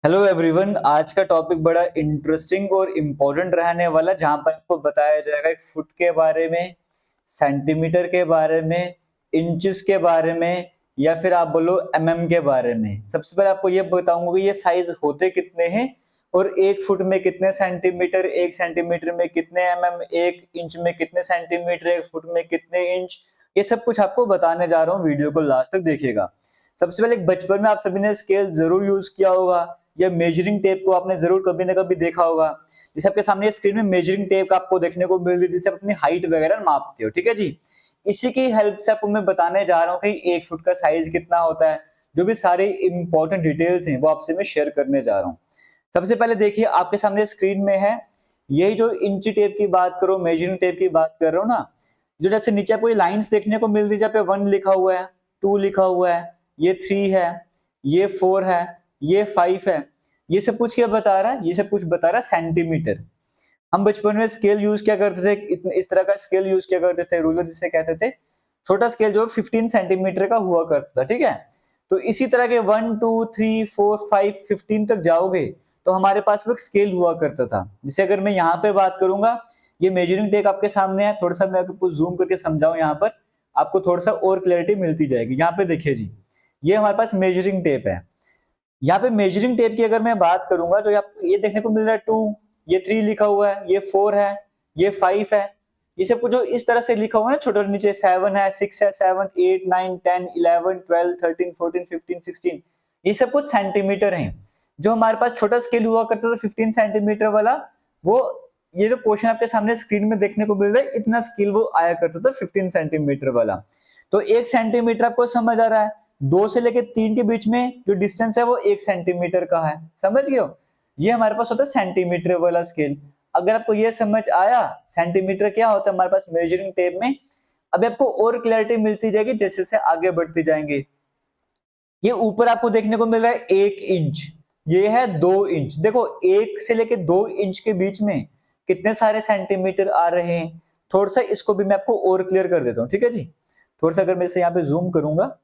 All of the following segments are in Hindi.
Hello everyone. आज का टॉपिक बड़ा इंटरेस्टिंग और इम्पोर्टेंट रहने वाला, जहां पर आपको बताया जाएगा एक फुट के बारे में, सेंटीमीटर के बारे में, इंचेस के बारे में, या फिर आप बोलो एमएम के बारे में। सबसे पहले आपको ये बताऊंगा कि ये साइज होते कितने हैं और एक फुट में कितने सेंटीमीटर, एक सेंटीमीटर में कितने एमएम, एक इंच में कितने सेंटीमीटर, एक फुट में कितने इंच। ये सब कुछ आपको बताने जा रहा हूँ, वीडियो को लास्ट तक देखिएगा। सबसे पहले बचपन में आप सभी ने स्केल जरूर यूज किया होगा या मेजरिंग टेप को आपने जरूर कभी ना कभी देखा होगा। जैसे आपके सामने स्क्रीन में मेजरिंग टेप आपको देखने को मिल रही है, जिससे आप अपनी हाइट वगैरह मापते हो। ठीक है जी। इसी की हेल्प से आपको मैं बताने जा रहा हूँ कि एक फुट का साइज कितना होता है। जो भी सारे इंपॉर्टेंट डिटेल्स हैं वो आपसे मैं शेयर करने जा रहा हूँ। सबसे पहले देखिए, आपके सामने स्क्रीन में है यही जो इंची टेप की बात करो, मेजरिंग टेप की बात कर रहा हूँ ना, जो जैसे नीचे आपको लाइंस देखने को मिल रही है, जहाँ पे 1 लिखा हुआ है, 2 लिखा हुआ है, ये 3 है, ये 4 है, ये 5 है। ये सब कुछ क्या बता रहा है? ये सब कुछ बता रहा है सेंटीमीटर। हम बचपन में स्केल यूज क्या करते थे, इस तरह का स्केल यूज क्या करते थे, रूलर जिसे कहते थे। छोटा स्केल जो 15 सेंटीमीटर का हुआ करता था। ठीक है। तो इसी तरह के 1 2 3 4 5 15 तक जाओगे तो हमारे पास वो स्केल हुआ करता था। जैसे अगर मैं यहाँ पे बात करूंगा, ये मेजरिंग टेप आपके सामने है, थोड़ा सा मैं आपको जूम करके समझाऊं यहाँ पर, आपको थोड़ा सा और क्लैरिटी मिलती जाएगी। यहाँ पे देखिए जी, ये हमारे पास मेजरिंग टेप है। यहाँ पे मेजरिंग टेप की अगर मैं बात करूंगा तो ये देखने को मिल रहा है 2, ये 3 लिखा हुआ है, ये 4 है, ये 5 है। ये सब कुछ जो इस तरह से लिखा हुआ है ना, छोटे नीचे 7 है, 6 है, 7 8 9 10 11 12 13 14 15 16, ये सब कुछ सेंटीमीटर हैं। जो हमारे पास छोटा स्केल हुआ करता था 15 सेंटीमीटर वाला, वो ये जो पोर्शन आपके सामने स्क्रीन में देखने को मिल रहा है, इतना स्केल वो आया करता था 15 सेंटीमीटर वाला। तो 1 सेंटीमीटर आपको समझ आ रहा है, 2 से लेकर 3 के बीच में जो डिस्टेंस है वो 1 सेंटीमीटर का है। समझ गए हो? ये हमारे पास होता है सेंटीमीटर वाला स्केल। अगर आपको ये समझ आया सेंटीमीटर क्या होता है हमारे पास मेजरिंग टेप में, अभी आपको और क्लैरिटी मिलती जाएगी जैसे जैसे आगे बढ़ते जाएंगे। ये ऊपर आपको देखने को मिल रहा है 1 इंच, ये है 2 इंच। देखो 1 से लेके 2 इंच के बीच में कितने सारे सेंटीमीटर आ रहे हैं। थोड़ा सा इसको भी मैं आपको और क्लियर कर देता हूँ। ठीक है जी। थोड़ा सा अगर मैं इसे यहाँ पे जूम करूंगा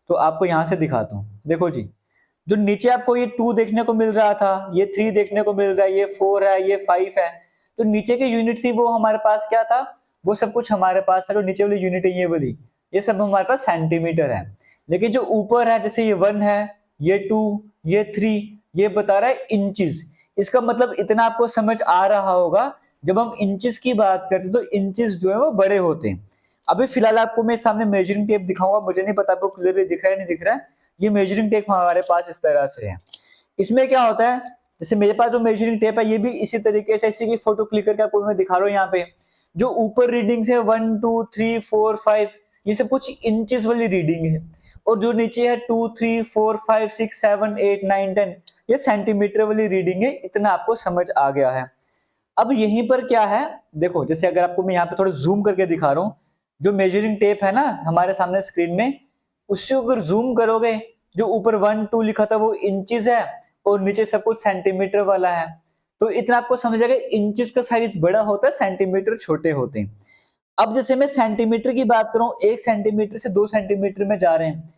तो आपको यहां से दिखाता हूँ। देखो जी, जो नीचे आपको ये 2 देखने को मिल रहा था, ये 3 देखने को मिल रहा है, ये 4 है, ये 5 है। तो नीचे की यूनिट थी वो हमारे पास क्या था, वो सब कुछ हमारे पास था। जो नीचे वाली यूनिट है ये वाली, ये सब हमारे पास सेंटीमीटर है। लेकिन जो ऊपर है, जैसे ये 1 है, ये 2, ये 3, ये बता रहा है इंचेस। इसका मतलब इतना आपको समझ आ रहा होगा, जब हम इंचेस की बात करते हैं तो इंचेस जो है वो बड़े होते हैं। अभी फिलहाल आपको मैं सामने मेजरिंग टेप दिखाऊंगा, मुझे नहीं पता आपको क्लियरली दिख रहा है नहीं दिख रहा है। ये मेजरिंग टेप हमारे पास इस तरह से है। इसमें क्या होता है, जैसे मेरे पास जो मेजरिंग टेप है ये भी इसी तरीके से, इसी की फोटो क्लिक करके आपको मैं दिखा रहा हूँ। यहाँ पे जो ऊपर रीडिंग्स है 1 2 3 4 5, ये सब कुछ इंचेस वाली रीडिंग है। और जो नीचे है 2 3 4 5 6 7 8 9 10, ये सेंटीमीटर वाली रीडिंग है। इतना आपको समझ आ गया है। अब यहीं पर क्या है, देखो जैसे अगर आपको मैं यहाँ पे थोड़ा जूम करके दिखा रहा हूँ, जो मेजरिंग टेप है ना हमारे सामने स्क्रीन में, उससे अगर जूम करोगे, जो ऊपर 1 2 लिखा था वो इंचेस है और नीचे सब कुछ सेंटीमीटर वाला है। तो इतना आपको समझ आएगा, इंचेस का साइज बड़ा होता है, सेंटीमीटर छोटे होते हैं। अब जैसे मैं सेंटीमीटर की बात करूं, 1 सेंटीमीटर से 2 सेंटीमीटर में जा रहे हैं,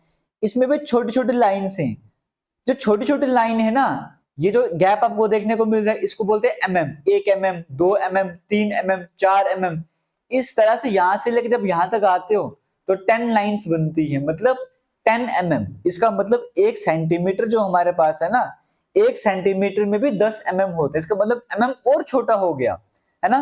इसमें भी छोटी छोटी लाइन्स हैं। जो छोटी छोटी लाइन है ना, ये जो गैप आपको देखने को मिल रहा है, इसको बोलते हैं MM. 1 mm, 2 mm, 3 mm, 4 mm। इस तरह से यहां से लेकर जब यहां तक आते हो तो 10 लाइंस बनती है, मतलब 10 mm। इसका मतलब 1 सेंटीमीटर जो हमारे पास है ना, 1 सेंटीमीटर में भी 10 mm होते हैं। इसका मतलब mm और छोटा हो गया, है ना।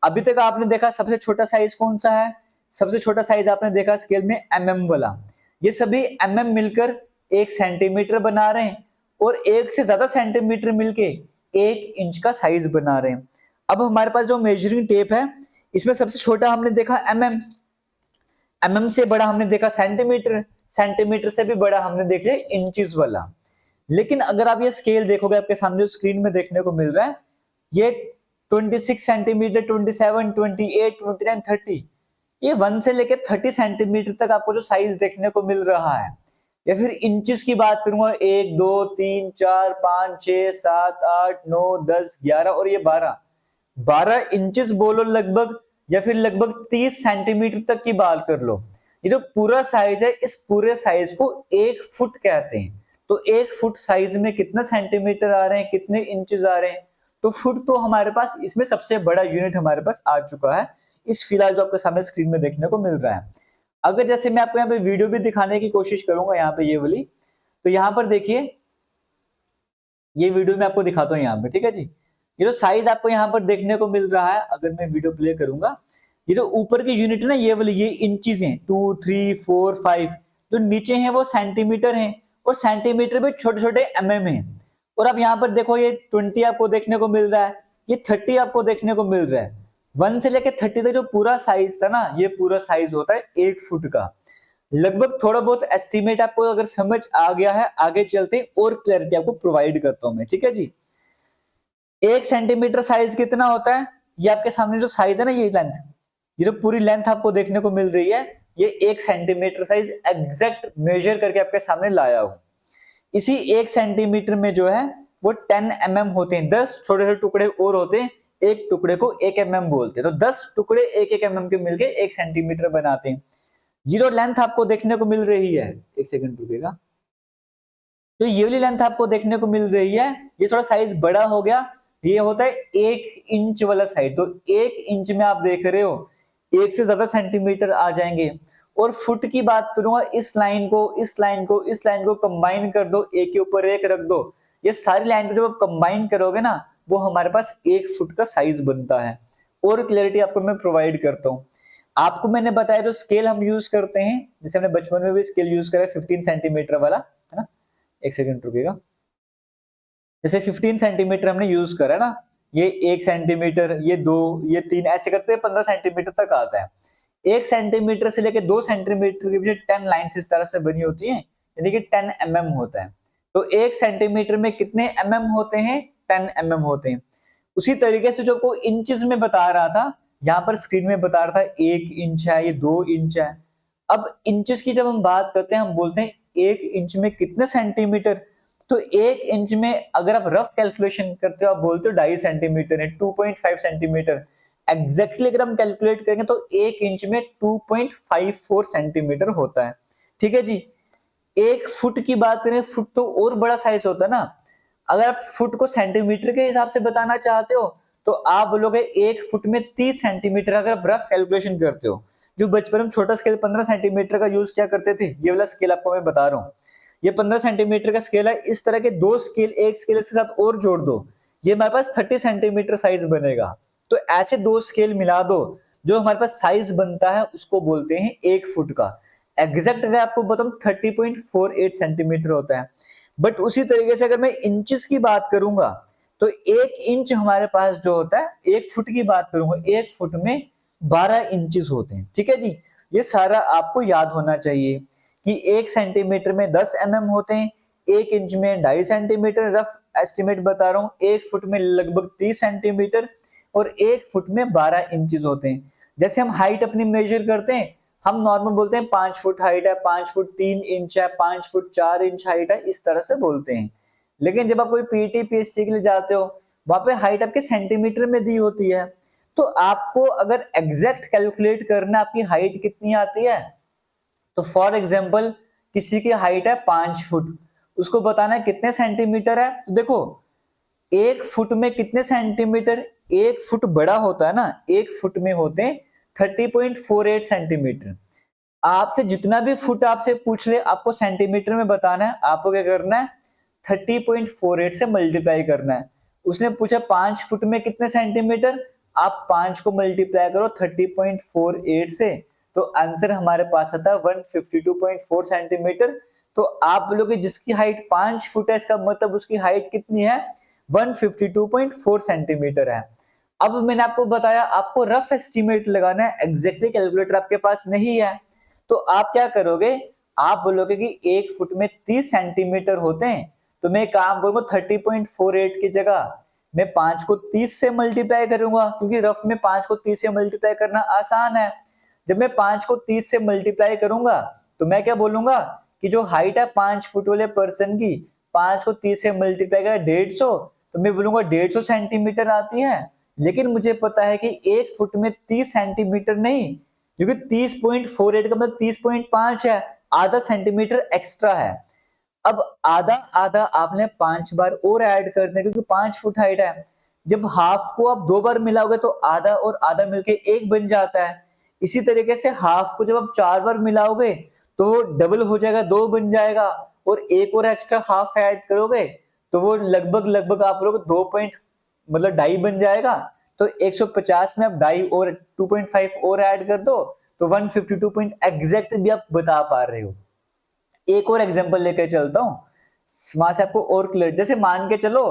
अभी तक आपने देखा सबसे छोटा साइज कौन सा है, सबसे छोटा साइज आपने देखा स्केल में mm वाला। ये सभी mm मिलकर 1 सेंटीमीटर बना रहे हैं और 1 से ज्यादा सेंटीमीटर मिलके 1 इंच का साइज बना रहे हैं। अब हमारे पास जो मेजरिंग टेप है, इसमें सबसे छोटा हमने देखा mm, mm से बड़ा हमने देखा सेंटीमीटर, सेंटीमीटर से भी बड़ा हमने देख लिया इंचेस वाला। लेकिन अगर आप ये स्केल देखोगे, आपके सामने जो स्क्रीन में देखने को मिल रहा है, ये 26 सेंटीमीटर, 27, 28, 29, 30, ये 1 से लेकर 30 सेंटीमीटर तक आपको जो साइज देखने को मिल रहा है। या फिर इंचेस की बात करूंगा, 1 2 3 4 5 6 7 8 9 10 11 और ये 12, 12 इंचेस बोलो लगभग, या फिर लगभग 30 सेंटीमीटर तक की बात कर लो। ये जो पूरा साइज है, इस पूरे साइज को 1 फुट कहते हैं। तो 1 फुट साइज में कितना सेंटीमीटर आ रहे हैं, कितने इंचेस आ रहे हैं। तो फुट तो हमारे पास इसमें सबसे बड़ा यूनिट हमारे पास आ चुका है, इस फिलहाल जो आपके सामने स्क्रीन में देखने को मिल रहा है। अगर जैसे मैं आपको यहाँ पे वीडियो भी दिखाने की कोशिश करूंगा यहाँ पे ये वाली, तो यहाँ पर देखिए ये वीडियो मैं आपको दिखाता हूँ यहाँ पे, ठीक है जी। ये जो साइज आपको यहाँ पर देखने को मिल रहा है, अगर मैं वीडियो प्ले करूंगा, ये जो ऊपर की यूनिट है ना ये वाली, ये इंचेस हैं 2 3 4 5, जो नीचे हैं वो सेंटीमीटर हैं, और सेंटीमीटर में छोटे छोटे mm हैं। और अब यहाँ पर देखो ये 20 आपको देखने को मिल रहा है, ये 30 आपको देखने को मिल रहा है। 1 से लेकर 30 तक जो पूरा साइज था ना, ये पूरा साइज होता है 1 फुट का। लगभग थोड़ा बहुत एस्टिमेट आपको अगर समझ आ गया है, आगे चलते हैं और क्लैरिटी आपको प्रोवाइड करता हूं मैं, ठीक है जी। 1 सेंटीमीटर साइज कितना होता है, ये आपके सामने जो साइज है ना, ये लेंथ, ये जो पूरी लेंथ आपको देखने को मिल रही है, ये 1 सेंटीमीटर साइज एग्जैक्ट मेजर करके आपके सामने लाया हूं। इसी 1 सेंटीमीटर में जो है वो 10 mm होते हैं, 10 छोटे छोटे टुकड़े और होते हैं, एक टुकड़े को 1 mm बोलते हैं। तो 10 टुकड़े 1 mm के मिलके 1 सेंटीमीटर बनाते हैं। ये जो लेंथ आपको देखने को मिल रही है, एक सेकंड रुकेगा, तो ये वाली लेंथ आपको देखने को मिल रही है, ये थोड़ा साइज बड़ा हो गया, ये होता है 1 इंच वाला साइज। तो 1 इंच में आप देख रहे हो 1 से ज्यादा सेंटीमीटर आ जाएंगे। और फुट की बात करूंगा, इस लाइन को इस लाइन को इस लाइन को कंबाइन कर दो, एक के ऊपर एक रख दो, ये सारी लाइन को जब आप कंबाइन करोगे ना, वो हमारे पास 1 फुट का साइज बनता है। और क्लैरिटी आपको मैं प्रोवाइड करता हूँ। आपको मैंने बताया जो स्केल हम यूज करते हैं, जैसे हमने बचपन में भी स्केल यूज करा 15 सेंटीमीटर वाला, है ना, एक सेकंड रुकेगा, जैसे 15 सेंटीमीटर हमने यूज करा ना, ये 1 सेंटीमीटर, ये 2, ये 3, ऐसे करते 15 सेंटीमीटर तक आता है। 1 सेंटीमीटर से लेके 2 सेंटीमीटर के बीच 10 लाइन्स इस तरह से बनी होती हैं, यानी कि 10 mm होता है। तो 1 सेंटीमीटर में कितने mm होते हैं, 10 mm होते हैं। उसी तरीके से जो को इंचेस में बता रहा था, यहाँ पर स्क्रीन में बता रहा था 1 इंच है, ये 2 इंच है। अब इंचेस की जब हम बात करते हैं, हम बोलते हैं 1 इंच में कितने सेंटीमीटर। तो 1 इंच में अगर आप रफ कैलकुलेशन करते हो, आप बोलते हो 2.5 सेंटीमीटर है, 2.5 सेंटीमीटर। एग्जैक्टली अगर हम कैलकुलेट करेंगे तो 1 इंच में 2.54 सेंटीमीटर होता है, ठीक है जी। 1 फुट की बात करें, फुट तो और बड़ा साइज होता है ना। अगर आप फुट को सेंटीमीटर के हिसाब से बताना चाहते हो, तो आप बोलोगे 1 फुट में 30 सेंटीमीटर। अगर आप रफ कैलकुलेशन करते हो, जो बचपन में छोटा स्केल 15 सेंटीमीटर का यूज क्या करते थे, ये वाला स्केल आपको मैं बता रहा हूँ, ये 15 सेंटीमीटर का स्केल है। इस तरह के 2 स्केल, एक स्केल इसके साथ और जोड़ दो, ये हमारे पास 30 सेंटीमीटर साइज बनेगा। तो ऐसे 2 स्केल मिला दो, जो हमारे पास साइज बनता है उसको बोलते हैं 1 फुट का। एग्जैक्ट अगर आपको बताऊं 30.48 सेंटीमीटर होता है। बट उसी तरीके से अगर मैं इंचेस की बात करूंगा, तो 1 इंच हमारे पास जो होता है, 1 फुट की बात करूंगा, 1 फुट में 12 इंचेस होते हैं, ठीक है जी। ये सारा आपको याद होना चाहिए कि 1 सेंटीमीटर में 10 mm होते हैं, 1 इंच में 2.5 सेंटीमीटर, रफ एस्टिमेट बता रहा हूँ, 1 फुट में लगभग 30 सेंटीमीटर, और 1 फुट में 12 इंचेस होते हैं। जैसे हम हाइट अपनी मेजर करते हैं, हम नॉर्मल बोलते हैं 5 फुट हाइट है, 5 फुट 3 इंच है, 5 फुट 4 इंच हाइट है, इस तरह से बोलते हैं। लेकिन जब आप कोई पीटी पीएचडी के लिए जाते हो, वहां पे हाइट आपके सेंटीमीटर में दी होती है। तो आपको अगर एग्जैक्ट कैलकुलेट करना आपकी हाइट कितनी आती है, तो फॉर एग्जाम्पल किसी की हाइट है 5 फुट, उसको बताना है कितने सेंटीमीटर है। तो देखो 1 फुट में कितने सेंटीमीटर, 1 फुट बड़ा होता है ना, 1 फुट में होते हैं 30.48 सेंटीमीटर। आपसे जितना भी फुट आपसे पूछ ले, आपको सेंटीमीटर में बताना है। आपको क्या करना है, 30.48 से मल्टीप्लाई करना है। उसने पूछा 5 फुट में कितने सेंटीमीटर, आप 5 को मल्टीप्लाई करो 30.48 से, तो आंसर हमारे पास आता है 152.4 सेंटीमीटर। तो आप बोलोगे जिसकी हाइट 5 फुट है, इसका मतलब उसकी हाइट कितनी है, 152.4 सेंटीमीटर है। अब मैंने आपको बताया आपको रफ एस्टीमेट लगाना है, एग्जैक्टली कैलकुलेटर आपके पास नहीं है, तो आप क्या करोगे, आप बोलोगे कि 1 फुट में 30 सेंटीमीटर होते हैं। तो मैं काम करूंगा 30.48 की जगह मैं 5 को 30 से मल्टीप्लाई करूंगा, क्योंकि रफ में 5 को 30 से मल्टीप्लाई करना आसान है। जब मैं 5 को 30 से मल्टीप्लाई करूंगा, तो मैं क्या बोलूंगा कि जो हाइट है 5 फुट वाले पर्सन की, 5 को 30 से मल्टीप्लाई करें 150, तो मैं बोलूंगा 150 सेंटीमीटर आती है। लेकिन मुझे पता है कि 1 फुट में 30 सेंटीमीटर नहीं, क्योंकि 30.48 का मतलब 30.5 है, आधा सेंटीमीटर एक्स्ट्रा है। अब आधा आधा आपने 5 बार और ऐड कर दें क्योंकि 5 फुट हाइट है। जब हाफ को आप 2 बार मिलाओगे तो आधा और आधा मिलके 1 बन जाता है। इसी तरीके से हाफ को जब आप 4 बार मिलाओगे तो वो डबल हो जाएगा, 2 बन जाएगा, और एक और एक्स्ट्रा हाफ ऐड करोगे तो वो लगभग लगभग आप लोग 2 पॉइंट मतलब ढाई बन जाएगा। तो 150 में आप ढाई और 2.5 और ऐड कर दो तो 152 पॉइंट एग्जैक्ट भी आप बता पा रहे हो। एक और एग्जांपल लेकर चलता हूं, वहां से आपको और क्लियर। जैसे मान के चलो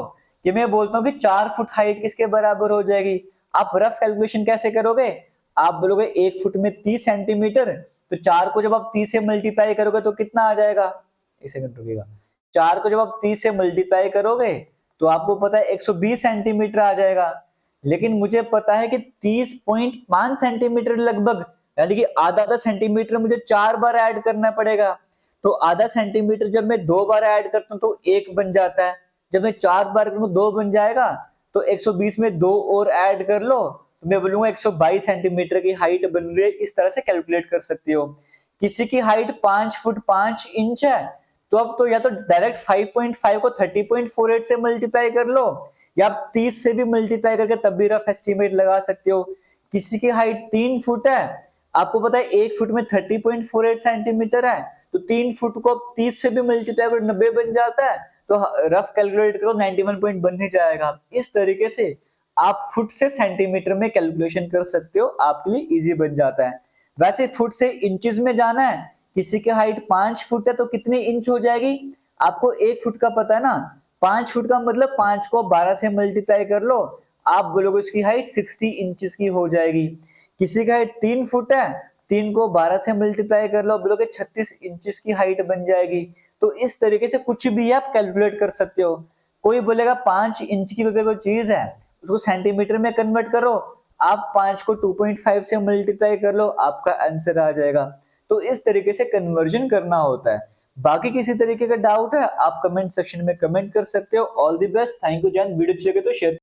कि मैं बोलता हूं कि 4 फुट हाइट किसके बराबर हो जाएगी। आप रफ कैलकुलेशन कैसे करोगे, आप बोलोगे 1 फुट में 30 सेंटीमीटर, तो 4 को जब आप 30 से मल्टीप्लाई करोगे तो कितना आ जाएगा, एक सेकंड रुकिएगा, 4 को जब आप 30 से मल्टीप्लाई करोगे तो आपको पता है 120 सेंटीमीटर आ जाएगा। लेकिन मुझे पता है कि 30.5 सेंटीमीटर लगभग, यानी कि आधा आधा सेंटीमीटर मुझे 4 बार ऐड करना पड़ेगा। तो आधा सेंटीमीटर जब मैं 2 बार ऐड करता हूं तो 1 बन जाता है, जब मैं 4 बार करूं 2 बन जाएगा। तो 120 में 2 और ऐड कर लो तो मैं बोलूंगा 122 सेंटीमीटर की हाइट बन रही है। इस तरह से कैलकुलेट कर सकते हो। किसी की हाइट 5 फुट 5 इंच है तो अब तो या तो डायरेक्ट 5.5 को 30.48 से मल्टीप्लाई कर लो, या आप 30 से भी मल्टीप्लाई करके तब भी रफ एस्टीमेट लगा सकते हो। किसी की हाइट 3 फुट है, आपको पता है 1 फुट में 30.48 सेंटीमीटर है, तो 3 फुट को 30 से भी मल्टीप्लाई करो 90 बन जाता है, तो रफ कैलकुलेट करो 91 पॉइंट बन ही जाएगा। इस तरीके से आप फुट से सेंटीमीटर में कैलकुलेशन कर सकते हो, आपके लिए इजी बन जाता है। वैसे फुट से इंचेस में जाना है, किसी की हाइट 5 फुट है तो कितनी इंच हो जाएगी, आपको 1 फुट का पता है ना, 5 फुट का मतलब 5 को 12 से मल्टीप्लाई कर लो, आप बोलोगे उसकी हाइट 60 इंचेस की हो जाएगी। किसी का हाइट 3 फुट है, 3 को 12 से मल्टीप्लाई कर लो, बोलोगे 36 इंचेस की हाइट बन जाएगी। तो इस तरीके से कुछ भी आप कैलकुलेट कर सकते हो। कोई बोलेगा 5 इंच की कोई चीज है उसको सेंटीमीटर में कन्वर्ट करो, आप 5 को 2.5 से मल्टीप्लाई कर लो, आपका आंसर आ जाएगा। तो इस तरीके से कन्वर्जन करना होता है। बाकी किसी तरीके का डाउट है आप कमेंट सेक्शन में कमेंट कर सकते हो। All the best, thank you Jain, video अच्छी लगे तो शेयर